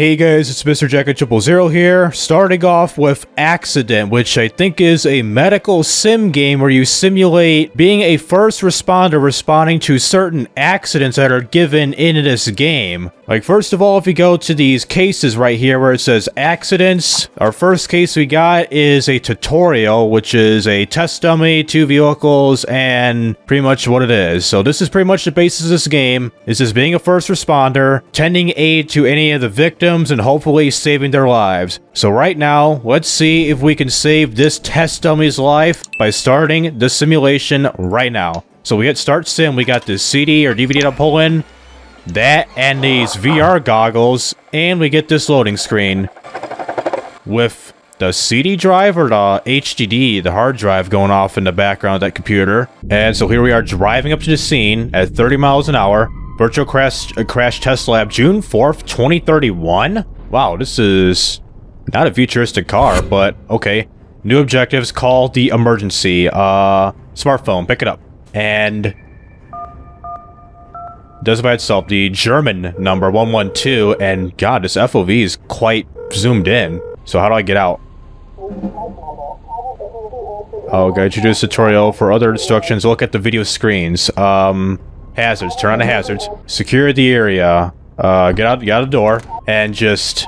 Hey guys, it's Mr. Jacket000 here, starting off with Accident, which I think is a medical sim game where you simulate being a first responder responding to certain accidents that are given in this game. Like, first of all, if we go to these cases right here where it says accidents, our first case we got is a tutorial, which is a test dummy, 2 vehicles, and pretty much what it is. So this is pretty much the basis of this game, is just being a first responder, tending aid to any of the victims, and hopefully saving their lives. So right now, let's see if we can save this test dummy's life by starting the simulation right now. So we hit start sim, we got this CD or DVD to pull in, that and these VR goggles, and we get this loading screen with the CD drive or the HDD, the hard drive, going off in the background of that computer. And so here we are driving up to the scene at 30 miles an hour. Virtual crash test lab, June 4th, 2031. Wow, this is not a futuristic car, but okay. New objectives, call the emergency. Smartphone, pick it up. And does it by itself, the German number 112, and god, this FOV is quite zoomed in. So how do I get out? Oh, gotta introduce tutorial. For other instructions, look at the video screens. Hazards, turn on the hazards. Secure the area. Get out the door, and just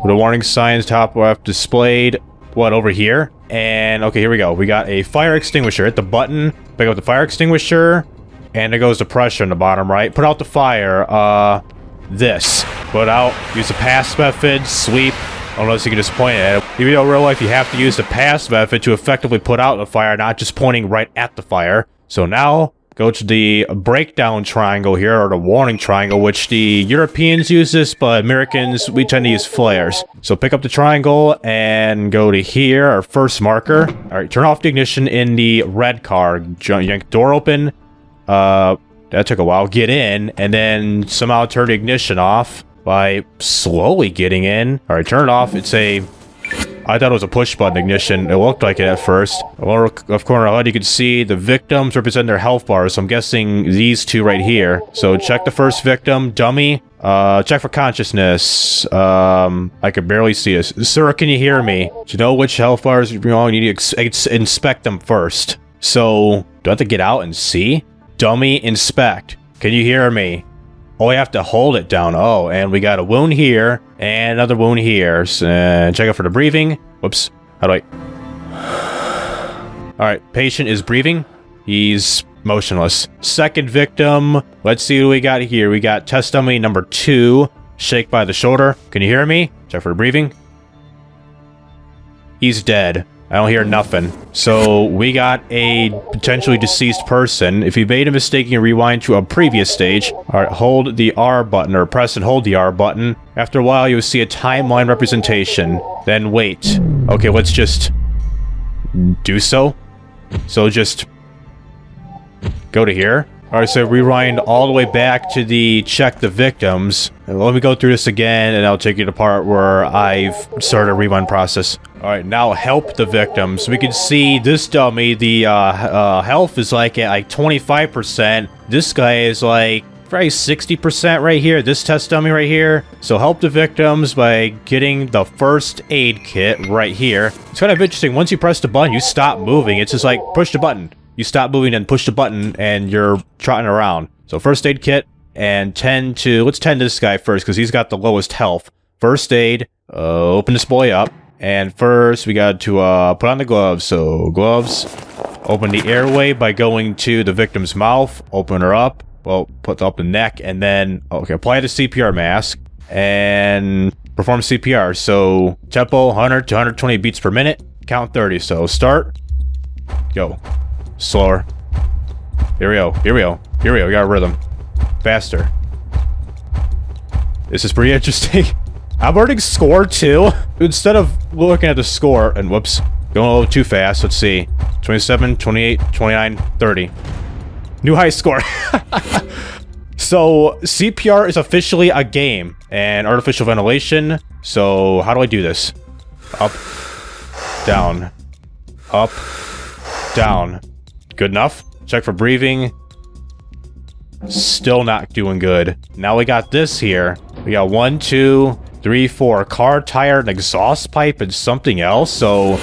the warning signs top left displayed. What, over here? And okay, here we go. We got a fire extinguisher. Hit the button, pick up the fire extinguisher, and there goes the pressure in the bottom right. Put out the fire. This. Put out. Use the pass method. Sweep. Unless you can just point at it. Even though in real life you have to use the pass method to effectively put out the fire, not just pointing right at the fire. So now, go to the breakdown triangle here, or the warning triangle, which the Europeans use this, but Americans, we tend to use flares. So pick up the triangle and go to here, our first marker. Alright, turn off the ignition in the red car. Yank door open. That took a while. Get in, and then somehow turn the ignition off by slowly getting in. Alright, turn it off. I thought it was a push button ignition. It looked like it at first. Lower left corner HUD, you can see the victims represent their health bars. So I'm guessing these two right here. So check the first victim, dummy. Check for consciousness. I can barely see us. Sir, can you hear me? To know which health bars are wrong, you need to inspect them first. So, do I have to get out and see? Dummy, inspect. Can you hear me? Oh, I have to hold it down. Oh, and we got a wound here, and another wound here. So, check out for the breathing. Whoops. How do I... Alright, patient is breathing. He's motionless. Second victim. Let's see what we got here. We got test dummy number 2. Shake by the shoulder. Can you hear me? Check for the breathing. He's dead. I don't hear nothing. So we got a potentially deceased person. If you made a mistake, you can rewind to a previous stage. Alright, hold the R button, or press and hold the R button. After a while, you'll see a timeline representation. Then wait. Okay, let's just do so. So just go to here. Alright, so rewind all the way back to the check the victims. And let me go through this again, and I'll take you to the part where I've started a rewind process. Alright, now help the victims. We can see this dummy, the health is like at like 25%. This guy is like probably 60% right here. This test dummy right here. So help the victims by getting the first aid kit right here. It's kind of interesting. Once you press the button, you stop moving. It's just like push the button. You stop moving and push the button, and you're trotting around. So first aid kit, and let's tend to this guy first, because he's got the lowest health. First aid, open this boy up, and first we got to put on the gloves. So gloves, open the airway by going to the victim's mouth, open her up, well, put up the neck, and then, okay, apply the CPR mask, and perform CPR. So tempo, 100 to 120 beats per minute, count 30. So start, go. Slower. Here we go. Here we go. Here we go. We got a rhythm. Faster. This is pretty interesting. I'm learning score too. Instead of looking at the score, and whoops, going a little too fast. Let's see. 27, 28, 29, 30. New high score. So CPR is officially a game and artificial ventilation. So how do I do this? Up, down, up, down. Good enough. Check for breathing. Still not doing good. Now we got this here. We got 1, 2, 3, 4. Car, tire, an exhaust pipe, and something else. So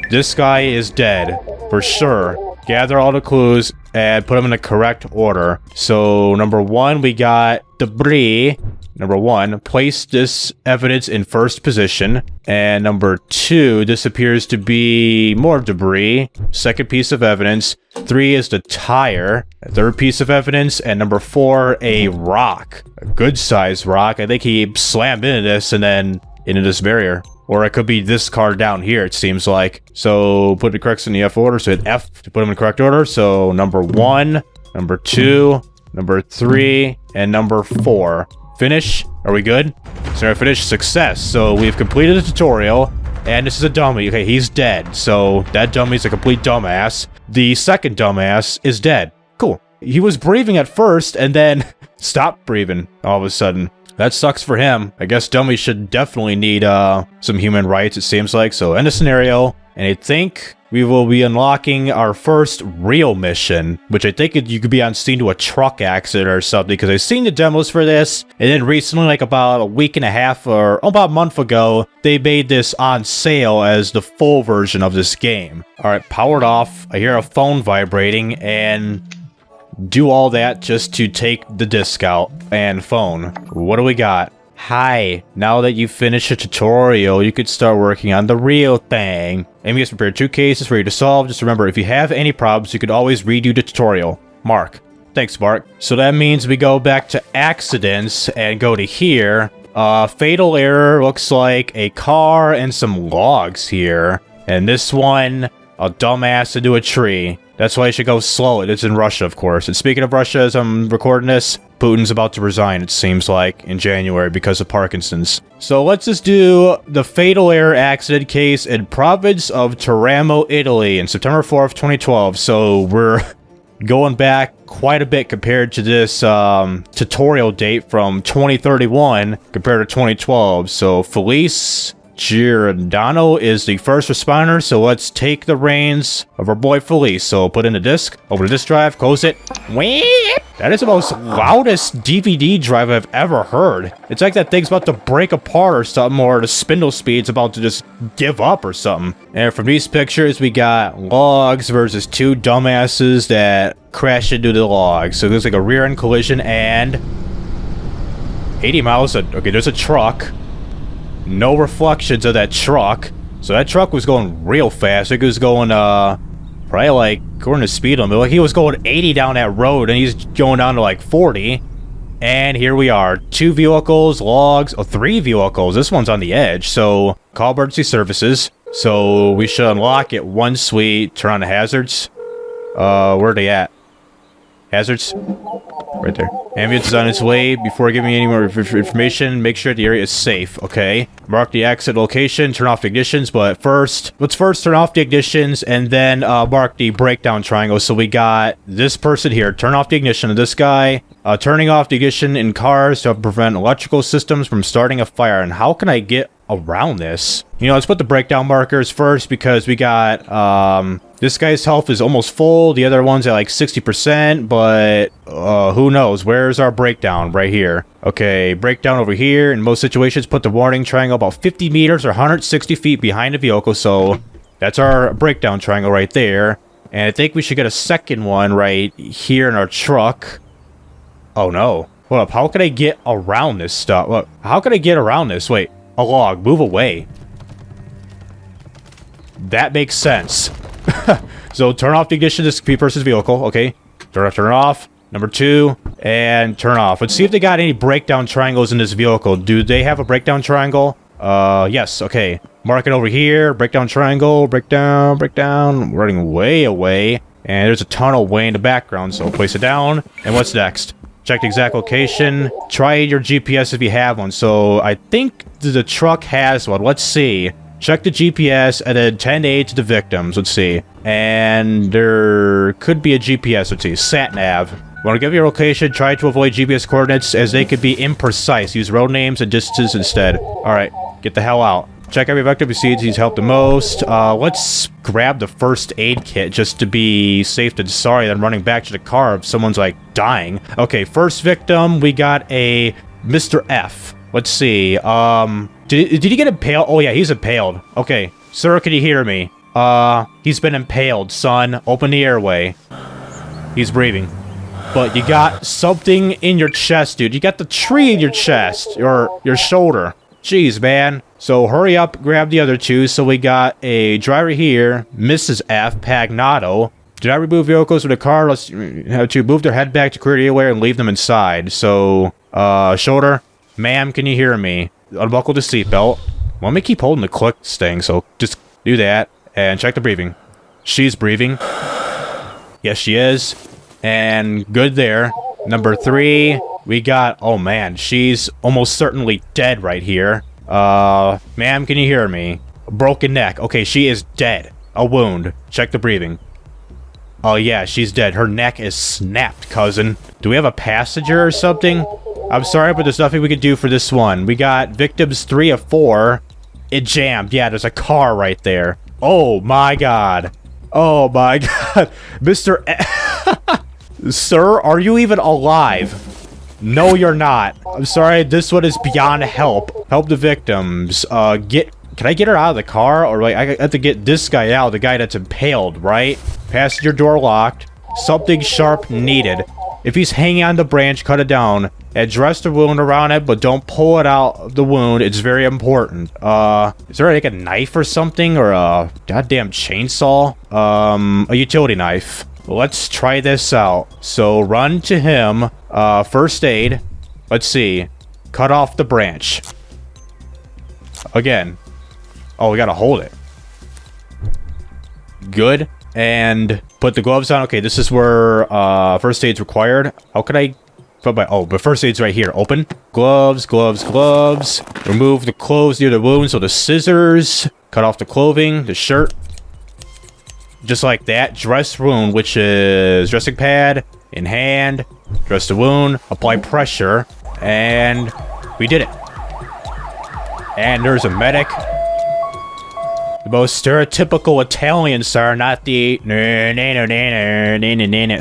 this guy is dead for sure. Gather all the clues and put them in the correct order. So number 1, we got debris. Number 1, place this evidence in first position. And number 2, this appears to be more debris. Second piece of evidence. 3 is the tire. A third piece of evidence. And number 4, a rock. A good sized rock. I think he slammed into this and then into this barrier. Or it could be this car down here, it seems like. So put the corrects in the F order. So hit F to put them in the correct order. So number 1, number 2, number 3, and number 4. Finish. Are we good? So I finished. Success. So we've completed the tutorial. And this is a dummy. Okay, he's dead. So that dummy's a complete dumbass. The second dumbass is dead. Cool. He was breathing at first and then stopped breathing all of a sudden. That sucks for him. I guess dummies should definitely need some human rights, it seems like. So end the scenario. And I think we will be unlocking our first real mission, which I think you could be on scene to a truck accident or something, because I've seen the demos for this, and then recently, like about a week and a half or about a month ago, they made this on sale as the full version of this game. Alright, powered off. I hear a phone vibrating, and do all that just to take the disc out and phone. What do we got? Hi, now that you've finished the tutorial, you could start working on the real thing. Amy has prepared 2 cases for you to solve. Just remember, if you have any problems, you could always redo the tutorial. Mark. Thanks, Mark. So that means we go back to accidents and go to here. Fatal error looks like a car and some logs here. And this one, a dumbass into a tree. That's why you should go slow. It's in Russia, of course. And speaking of Russia, as I'm recording this, Putin's about to resign, it seems like, in January because of Parkinson's. So let's just do the fatal error accident case in province of Teramo, Italy, in September 4th, 2012. So we're going back quite a bit compared to this tutorial date from 2031 compared to 2012. So Felice Giordano is the first responder, so let's take the reins of our boy Felice. So put in the disc, open the disk drive, close it. That is the most loudest DVD drive I've ever heard. It's like that thing's about to break apart or something, or the spindle speed's about to just give up or something. And from these pictures, we got logs versus 2 dumbasses that crash into the logs. So there's like a rear end collision and 80 miles. Okay, there's a truck. No reflections of that truck. So that truck was going real fast. I think it was going, probably like, according to speed limit, like he was going 80 down that road and he's going down to like 40. And here we are. 2 vehicles, logs, 3 vehicles. This one's on the edge. So call emergency services. So we should unlock it once we turn on the hazards. Where are they at? Hazards? Right there. Ambulance is on its way. Before giving any more information, make sure the area is safe, okay? Mark the exit location, turn off the ignitions, but first, let's first turn off the ignitions and then mark the breakdown triangle. So we got this person here, turn off the ignition of this guy, turning off the ignition in cars to prevent electrical systems from starting a fire. And how can I get around this? You know, let's put the breakdown markers first because we got, this guy's health is almost full. The other one's at like 60%, but who knows? Where's our breakdown? Right here. Okay, breakdown over here. In most situations, put the warning triangle about 50 meters or 160 feet behind the vehicle. So that's our breakdown triangle right there. And I think we should get a second one right here in our truck. Oh no. Hold up, how can I get around this stuff? Look, how can I get around this? Wait, a log, move away. That makes sense. So turn off the ignition of this person's vehicle, okay? Turn it off. Number 2, and turn off. Let's see if they got any breakdown triangles in this vehicle. Do they have a breakdown triangle? Yes, okay. Mark it over here. Breakdown triangle, breakdown, breakdown. Running way away. And there's a tunnel way in the background, so place it down. And what's next? Check the exact location. Try your GPS if you have one. So I think the truck has one. Let's see. Check the GPS and then 10-8 to the victims. Let's see. And there could be a GPS. Let's see. Sat-nav. Want to give your location, try to avoid GPS coordinates as they could be imprecise. Use road names and distances instead. Alright, get the hell out. Check every victim who sees he's helped the most. Let's grab the first aid kit just to be safe than sorry than running back to the car if someone's like dying. Okay, first victim, we got a Mr. F. Let's see. Did he get impaled? Oh yeah, he's impaled. Okay, sir, can you hear me? He's been impaled, son. Open the airway. He's breathing. But you got something in your chest, dude. You got the tree in your chest, your shoulder. Jeez, man. So hurry up, grab the other two. So we got a driver here, Mrs. F. Pagnato. Do not remove vehicles from the car. Let's have to move their head back to clear the airway and leave them inside. So, shoulder, ma'am, can you hear me? Unbuckle the seatbelt. Let me keep holding the click thing, so just do that. And check the breathing. She's breathing. Yes, she is. And good there. Number 3, we got... Oh, man. She's almost certainly dead right here. Ma'am, can you hear me? Broken neck. Okay, she is dead. A wound. Check the breathing. Oh, yeah, she's dead. Her neck is snapped, cousin. Do we have a passenger or something? I'm sorry, but there's nothing we can do for this one. We got victims 3 of 4. It jammed. Yeah, there's a car right there. Oh, my God. Oh, my God. Mr. Sir, are you even alive? No, you're not. I'm sorry, this one is beyond help. Help the victims. Can I get her out of the car? Or like, I have to get this guy out, the guy that's impaled, right? Passenger door locked. Something sharp needed. If he's hanging on the branch, cut it down. Address the wound around it, but don't pull it out of the wound. It's very important. Is there like a knife or something? Or a goddamn chainsaw? A utility knife. Let's try this out. So run to him. First aid. Let's see. Cut off the branch. Again. Oh, we gotta hold it. Good. And put the gloves on. Okay, this is where first aid's required. How could I... Oh, but first aid's right here. Open. Gloves, gloves, gloves. Remove the clothes near the wound. So the scissors. Cut off the clothing. The shirt. Just like that. Dress wound, which is dressing pad in hand. Dress the wound. Apply pressure. And we did it. And there's a medic. The most stereotypical Italian siren, not the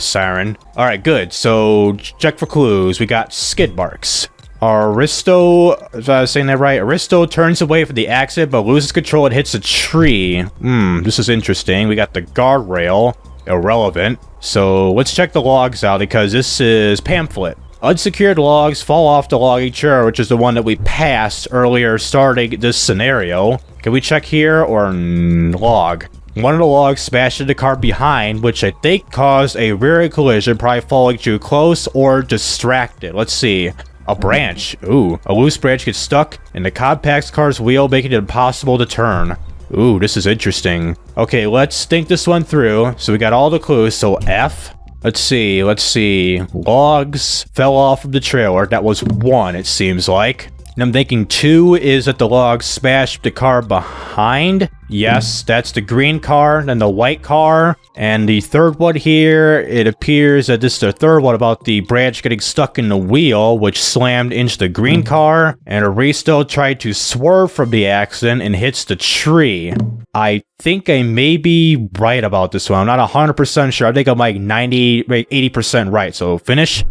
siren. Alright, good. So, check for clues. We got skid marks. Aristo, if I was saying that right, Aristo turns away from the accident but loses control and hits a tree. This is interesting. We got the guardrail. Irrelevant. So, let's check the logs out because this is pamphlet. Unsecured logs fall off the logging chair, which is the one that we passed earlier starting this scenario. Can we check here or log? One of the logs smashed into the car behind, which I think caused a rear collision, probably falling too close or distracted. Let's see. A branch. Ooh, a loose branch gets stuck in the compact car's wheel, making it impossible to turn. Ooh, this is interesting. Okay, let's think this one through. So we got all the clues. So F. Let's see. Logs fell off of the trailer. That was 1, it seems like. And I'm thinking 2 is that the logs smashed the car behind. Yes, that's the green car, then the white car. And the third one here, it appears that this is the third one about the branch getting stuck in the wheel, which slammed into the green car. And Aristo tried to swerve from the accident and hits the tree. I think I may be right about this one. I'm not 100% sure. I think I'm like 80% right. So finish.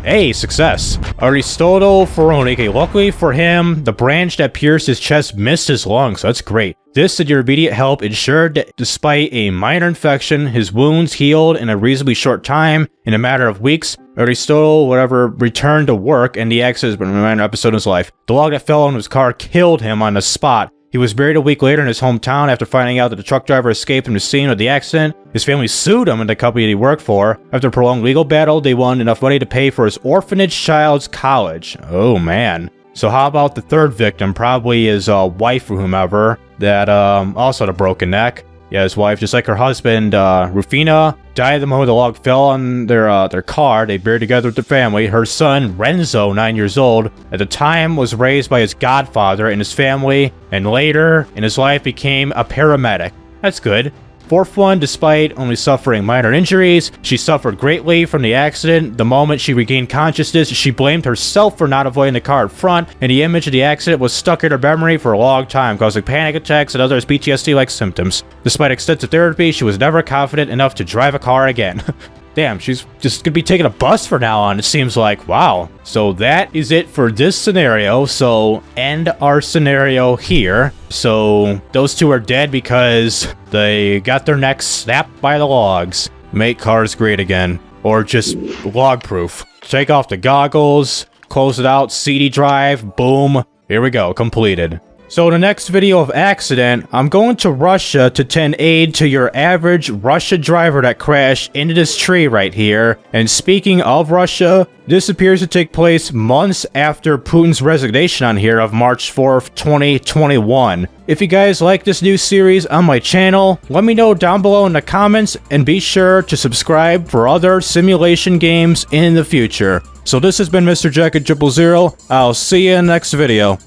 Hey, success. Aristotle Ferroni. Okay, luckily for him, the branch that pierced his chest missed his lungs, so that's great. This and your immediate help ensured that despite a minor infection, his wounds healed in a reasonably short time. In a matter of weeks, Aristotle, returned to work, and the accident has been a minor episode in his life. The log that fell on his car killed him on the spot. He was buried a week later in his hometown after finding out that the truck driver escaped from the scene of the accident. His family sued him and the company he worked for. After a prolonged legal battle, they won enough money to pay for his orphanage child's college. Oh, man. So how about the third victim? Probably his wife or whomever that also had a broken neck. Yeah, his wife, just like her husband, Rufina, died the moment the log fell on their car. They buried together with their family. Her son, Renzo, 9 years old, at the time was raised by his godfather and his family, and later in his life became a paramedic. That's good. Fourth one, despite only suffering minor injuries, she suffered greatly from the accident. The moment she regained consciousness, she blamed herself for not avoiding the car in front, and the image of the accident was stuck in her memory for a long time, causing panic attacks and other PTSD-like symptoms. Despite extensive therapy, she was never confident enough to drive a car again. Damn, she's just gonna be taking a bus from now on, it seems like. Wow. So that is it for this scenario. So end our scenario here. So those two are dead because they got their necks snapped by the logs. Make cars great again. Or just log proof. Take off the goggles, close it out, CD drive, boom. Here we go, completed. So in the next video of accident, I'm going to Russia to tend aid to your average Russia driver that crashed into this tree right here. And speaking of Russia, this appears to take place months after Putin's resignation on here of March 4th, 2021. If you guys like this new series on my channel, let me know down below in the comments and be sure to subscribe for other simulation games in the future. So this has been Mr. Jacket 000. I'll see you in the next video.